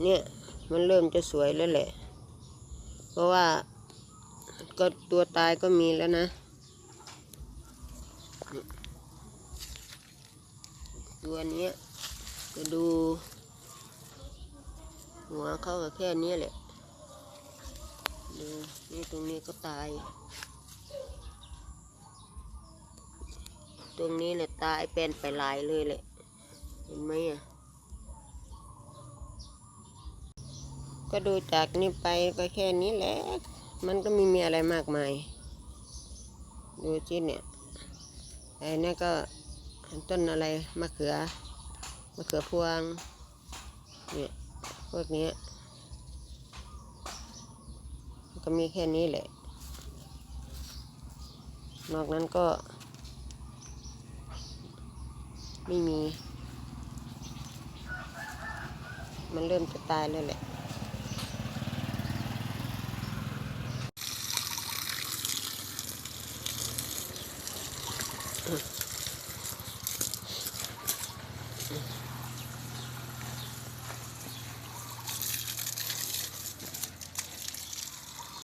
เนี่ยมันเริ่มจะสวยแล้วแหละเพราะว่าก็ตัวตายก็มีแล้วนะตัวนี้ก็ดูหัวเขาก็แค่นี้แหละดูนี่ตรงนี้ก็ตายตรงนี้เนี่ยตายเป็นไปหลายเลยแหละเห็นไหมอ่ะก็ดูจากนี้ไปก็แค่นี้แหละมันก็ไม่มีอะไรมากมายดูจิเนี่ยไอ้นี่ก็ต้นอะไรมะเขือพวงเนี่ยพวกนี้ก็มีแค่นี้แหละนอกนั้นก็ไม่มีมันเริ่มจะตายแล้วแหละ